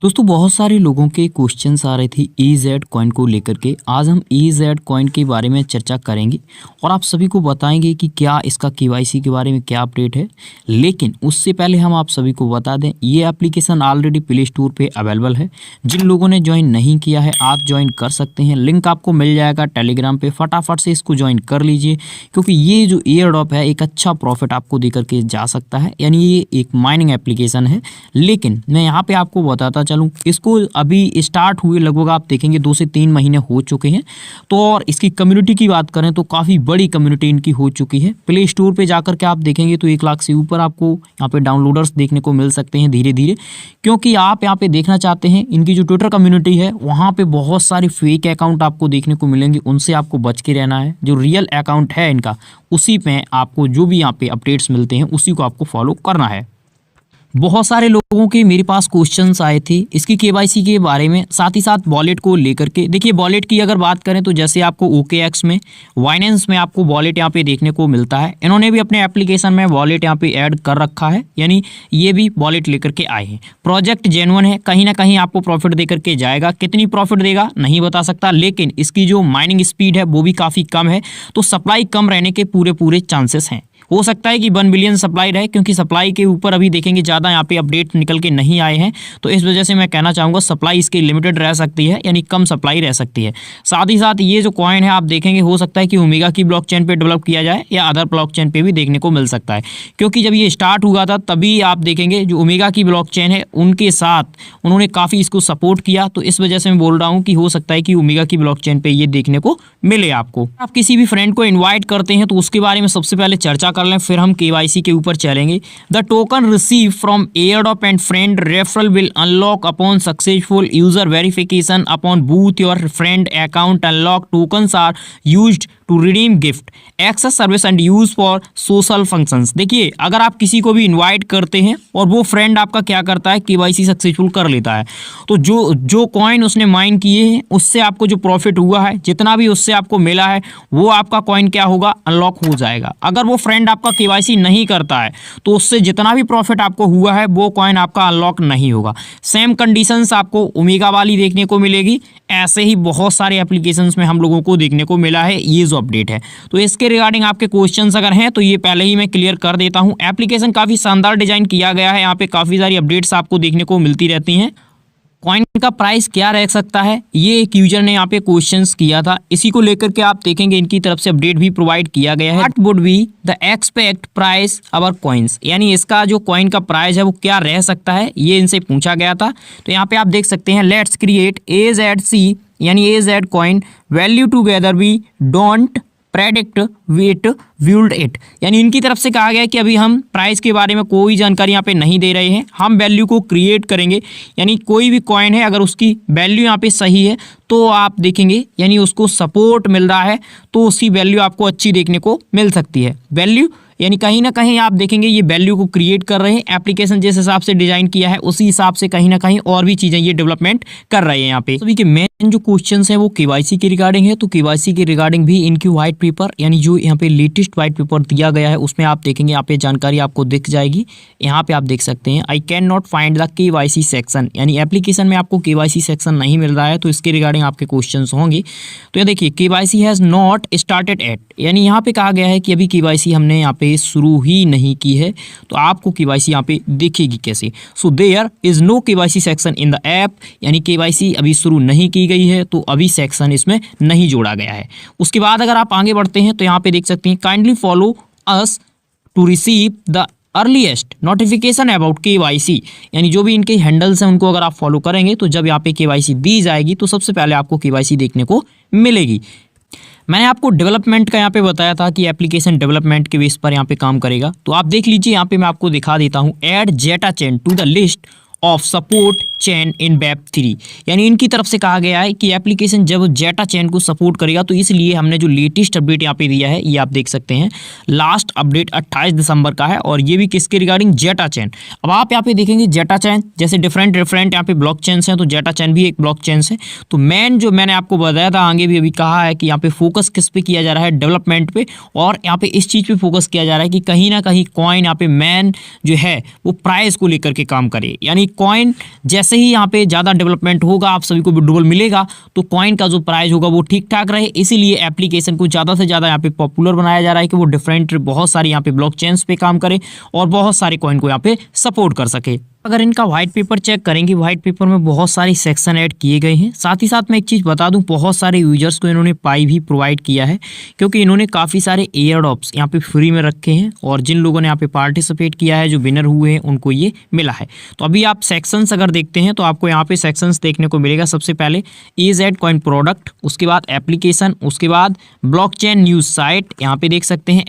दोस्तों बहुत सारे लोगों के क्वेश्चंस आ रहे थे EZ कॉइन को लेकर के। आज हम EZ कॉइन के बारे में चर्चा करेंगे और आप सभी को बताएंगे कि क्या इसका KYC के बारे में क्या अपडेट है। लेकिन उससे पहले हम आप सभी को बता दें, ये एप्लीकेशन ऑलरेडी प्ले स्टोर पे अवेलेबल है। जिन लोगों ने ज्वाइन नहीं किया है आप ज्वाइन कर सकते हैं, लिंक आपको मिल जाएगा टेलीग्राम पे। फटाफट से इसको ज्वाइन कर लीजिए क्योंकि ये जो एयर ड्रॉप है एक अच्छा प्रॉफिट आपको दे करके जा सकता है। यानी ये एक माइनिंग एप्लीकेशन है। लेकिन मैं यहाँ पे आपको बताता चलूँ, इसको अभी स्टार्ट हुए लगभग आप देखेंगे 2 से 3 महीने हो चुके हैं। तो और इसकी कम्युनिटी की बात करें तो काफ़ी बड़ी कम्युनिटी इनकी हो चुकी है। प्ले स्टोर पे जाकर के आप देखेंगे तो 1 लाख से ऊपर आपको यहाँ पे डाउनलोडर्स देखने को मिल सकते हैं धीरे धीरे। क्योंकि आप यहाँ पे देखना चाहते हैं इनकी जो ट्विटर कम्युनिटी है वहाँ पे बहुत सारी फेक अकाउंट आपको देखने को मिलेंगे, उनसे आपको बच के रहना है। जो रियल अकाउंट है इनका, उसी पे आपको जो भी यहाँ पे अपडेट्स मिलते हैं उसी को आपको फॉलो करना है। बहुत सारे लोगों के मेरे पास क्वेश्चंस आए थे इसकी KYC के बारे में, साथ ही साथ वॉलेट को लेकर के। देखिए वॉलेट की अगर बात करें तो जैसे आपको OKX में, वाइनेंस में आपको वॉलेट यहाँ पे देखने को मिलता है। इन्होंने भी अपने एप्लीकेशन में वॉलेट यहाँ पे ऐड कर रखा है, यानी ये भी वॉलेट लेकर के आए हैं। प्रोजेक्ट जेन्युइन है, कहीं ना कहीं आपको प्रॉफिट दे करके जाएगा। कितनी प्रॉफिट देगा नहीं बता सकता, लेकिन इसकी जो माइनिंग स्पीड है वो भी काफ़ी कम है, तो सप्लाई कम रहने के पूरे चांसेस हैं। हो सकता है कि 1 बिलियन सप्लाई रहे, क्योंकि सप्लाई के ऊपर अभी देखेंगे ज़्यादा यहाँ पे अपडेट निकल के नहीं आए हैं। तो इस वजह से मैं कहना चाहूँगा सप्लाई इसकी लिमिटेड रह सकती है, यानी कम सप्लाई रह सकती है। साथ ही साथ ये जो कॉइन है आप देखेंगे हो सकता है कि ओमेगा की ब्लॉकचेन पे डेवलप किया जाए या अदर ब्लॉकचेन पे भी देखने को मिल सकता है। क्योंकि जब ये स्टार्ट हुआ था तभी आप देखेंगे जो ओमेगा की ब्लॉकचेन है उनके साथ उन्होंने काफ़ी इसको सपोर्ट किया। तो इस वजह से मैं बोल रहा हूँ कि हो सकता है कि ओमेगा की ब्लॉकचेन पे ये देखने को मिले आपको। आप किसी भी फ्रेंड को इन्वाइट करते हैं तो उसके बारे में सबसे पहले चर्चा कर लें, फिर हम KYC के ऊपर चलेंगे। The token receive from airdrop and friend referral will unlock upon successful user verification upon both your friend account unlock tokens are used to redeem gift access service and use for social functions. देखिए अगर आप किसी को भी invite करते हैं और वो फ्रेंड आपका क्या करता है, KYC सक्सेसफुल कर लेता है, तो जो कॉइन उसने माइन किए हैं उससे आपको जो प्रॉफिट हुआ है, जितना भी उससे आपको मिला है, वो आपका कॉइन क्या होगा, अनलॉक हो जाएगा। अगर वो फ्रेंड आपका KYC नहीं करता है तो उससे जितना भी प्रॉफिट आपको हुआ है वो कॉइन आपका अनलॉक नहीं होगा। सेम कंडीशंस आपको ओमेगा वाली देखने को मिलेगी। ऐसे ही बहुत सारे एप्लीकेशंस में हम लोगों को देखने को मिला है ये जो अपडेट है। तो इसके रिगार्डिंग आपके क्वेश्चंस अगर हैं तो ये पहले ही मैं क्लियर कर देता हूं। एप्लीकेशन काफ़ी शानदार डिजाइन किया गया है, यहाँ पे काफ़ी सारी अपडेट्स आपको देखने को मिलती रहती हैं। कॉइन का प्राइस क्या रह सकता है, ये एक यूजर ने यहाँ पे क्वेश्चंस किया था, इसी को लेकर के आप देखेंगे इनकी तरफ से अपडेट भी प्रोवाइड किया गया है। What would be the expect price our coins, यानी इसका जो कॉइन का प्राइस है वो क्या रह सकता है, ये इनसे पूछा गया था। तो यहाँ पे आप देख सकते हैं लेट्स क्रिएट AZC यानी AZ coin value together we don't predict wait would it, यानी इनकी तरफ से कहा गया है कि अभी हम प्राइस के बारे में कोई जानकारी यहाँ पे नहीं दे रहे हैं, हम वैल्यू को क्रिएट करेंगे। यानी कोई भी कॉइन है अगर उसकी वैल्यू यहाँ पे सही है तो आप देखेंगे यानी उसको सपोर्ट मिल रहा है तो उसकी वैल्यू आपको अच्छी देखने को मिल सकती है। वैल्यू यानी कहीं ना कहीं आप देखेंगे ये वैल्यू को क्रिएट कर रहे हैं। एप्लीकेशन जिस हिसाब से डिजाइन किया है उसी हिसाब से कहीं ना कहीं और भी चीजें ये डेवलपमेंट कर रहे हैं। यहाँ पे सभी के मेन जो क्वेश्चंस है वो KYC के रिगार्डिंग है। तो KYC के रिगार्डिंग भी इनकी व्हाइट पेपर यानी जो यहाँ पे लेटेस्ट व्हाइट पेपर दिया गया है उसमें आप देखेंगे यहाँ पे जानकारी आपको दिख जाएगी। यहाँ पे आप देख सकते हैं I can not find the KYC section, यानी एप्लीकेशन में आपको KYC सेक्शन नहीं मिल रहा है, तो इसके रिगार्डिंग आपके क्वेश्चन होंगे। तो ये देखिए KYC has not started at, यानी यहाँ पे कहा गया है कि अभी KYC हमने यहाँ पे शुरू ही नहीं की है, तो आपको KYC यहाँ पे दिखेगी कैसे। So there is no KYC section in the app, यानी KYC अभी शुरू नहीं की गई है तो अभी सेक्शन इसमें नहीं जोड़ा गया है। उसके बाद अगर आप आगे बढ़ते हैं तो यहाँ पे देख सकते हैं kindly follow us to receive the earliest notification about KYC, यानी जो भी इनके हैंडल्स हैं उनको अगर आप फॉलो करेंगे तो जब यहाँ पे KYC दी जाएगी तो सबसे पहले आपको KYC देखने को मिलेगी। मैंने आपको डेवलपमेंट का यहाँ पे बताया था कि एप्लीकेशन डेवलपमेंट के बेस पर यहाँ पे काम करेगा, तो आप देख लीजिए यहाँ पे मैं आपको दिखा देता हूँ। Add Zeta chain to the list of support chain in Web3, यानी इनकी तरफ से कहा गया है कि एप्लीकेशन जब जेटा चेन को सपोर्ट करेगा तो इसलिए हमने जो लेटेस्ट अपडेट यहाँ पे दिया है ये आप देख सकते हैं। लास्ट अपडेट 28 दिसंबर का है और ये भी किसके रिगार्डिंग, जेटा चेन। अब आप यहाँ पे देखेंगे जेटा चेन जैसे डिफरेंट यहाँ पे ब्लॉक चेन्स हैं, तो जेटा चेन भी एक ब्लॉक चेन है। तो मेन जो मैंने आपको बताया था आगे भी अभी कहा है कि यहाँ पे फोकस किस पे किया जा रहा है, डेवलपमेंट पे, और यहाँ पे इस चीज़ पे फोकस किया जा रहा है कि कहीं ना कहीं कॉइन यहाँ पे मेन जो है वो प्राइस को लेकर के काम करे, यानी कॉइन जैसे ही यहाँ पे ज़्यादा डेवलपमेंट होगा, आप सभी को विड्रॉल मिलेगा, तो कॉइन का जो प्राइस होगा वो ठीक ठाक रहे, इसीलिए एप्लीकेशन को ज़्यादा से ज़्यादा यहाँ पे पॉपुलर बनाया जा रहा है कि वो डिफरेंट बहुत सारी यहाँ पे ब्लॉकचेन्स पे काम करे और बहुत सारे कॉइन को यहाँ पे सपोर्ट कर सके। अगर इनका व्हाइट पेपर चेक करेंगे, व्हाइट पेपर में बहुत सारे सेक्शन ऐड किए गए हैं। साथ ही साथ मैं एक चीज़ बता दूं, बहुत सारे यूजर्स को इन्होंने पाई भी प्रोवाइड किया है, क्योंकि इन्होंने काफ़ी सारे एयर ड्रॉप्स यहाँ पे फ्री में रखे हैं और जिन लोगों ने यहाँ पे पार्टिसिपेट किया है, जो विनर हुए हैं, उनको ये मिला है। तो अभी आप सेक्शंस अगर देखते हैं तो आपको यहाँ पे सेक्शंस देखने को मिलेगा। सबसे पहले EZ कॉइन प्रोडक्ट, उसके बाद एप्लीकेशन, उसके बाद ब्लॉकचेन न्यूज़ साइट, यहाँ पे देख सकते हैं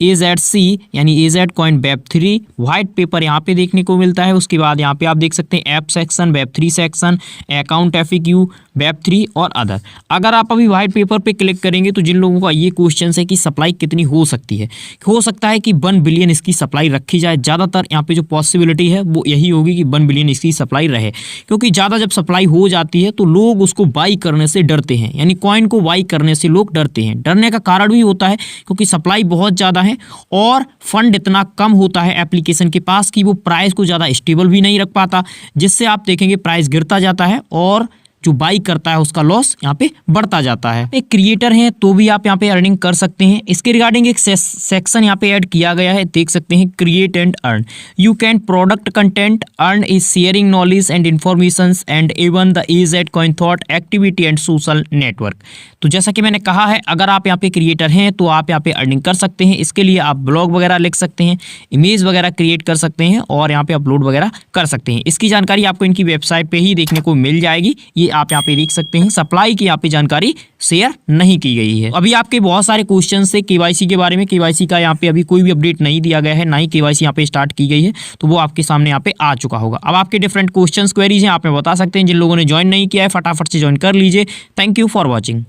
AZC यानी AZ coin Web3, white paper यहाँ पे देखने को मिलता है। उसके बाद यहाँ पे आप देख सकते हैं app section, Web3 section, account FAQ, Web3 और अदर। अगर आप अभी व्हाइट पेपर पे क्लिक करेंगे तो जिन लोगों का ये क्वेश्चन है कि सप्लाई कितनी हो सकती है, हो सकता है कि 1 बिलियन इसकी सप्लाई रखी जाए। ज़्यादातर यहाँ पे जो पॉसिबिलिटी है वो यही होगी कि 1 बिलियन इसकी सप्लाई रहे, क्योंकि ज़्यादा जब सप्लाई हो जाती है तो लोग उसको बाई करने से डरते हैं, यानी कॉइन को बाई करने से लोग डरते हैं। डरने का कारण भी होता है क्योंकि सप्लाई बहुत ज़्यादा है और फंड इतना कम होता है एप्लीकेशन के पास कि वो प्राइस को ज़्यादा स्टेबल भी नहीं रख पाता, जिससे आप देखेंगे प्राइस गिरता जाता है और जो बाई करता है उसका लॉस यहाँ पे बढ़ता जाता है। एक क्रिएटर हैं तो भी आप यहाँ पे अर्निंग कर सकते हैं। इसके रिगार्डिंग एक सेक्शन यहाँ पे ऐड किया गया है, देख सकते हैं, create and earn. You can product content, earn is sharing knowledge and information and even the EZ coin thought activity and social network. तो जैसा कि मैंने कहा है, अगर आप यहाँ पे क्रिएटर हैं तो आप यहाँ पे अर्निंग कर सकते हैं। इसके लिए आप ब्लॉग वगैरह लिख सकते हैं, इमेज वगैरह क्रिएट कर सकते हैं और यहाँ पे अपलोड वगैरह कर सकते हैं। इसकी जानकारी आपको इनकी वेबसाइट पे ही देखने को मिल जाएगी। ये आप यहाँ पे देख सकते हैं, सप्लाई की यहाँ पे जानकारी शेयर नहीं की गई है। अभी आपके बहुत सारे क्वेश्चन थे KYC के बारे में। KYC का यहाँ पे अभी कोई भी अपडेट नहीं दिया गया है, ना ही KYC यहाँ पे स्टार्ट की गई है, तो वो आपके सामने यहाँ पे आ चुका होगा। अब आपके डिफरेंट क्वेश्चन क्वेरीज हैं, आप में बता सकते हैं। जिन लोगों ने ज्वाइन नहीं किया है फटाफट से ज्वाइन कर लीजिए। Thank you for watching.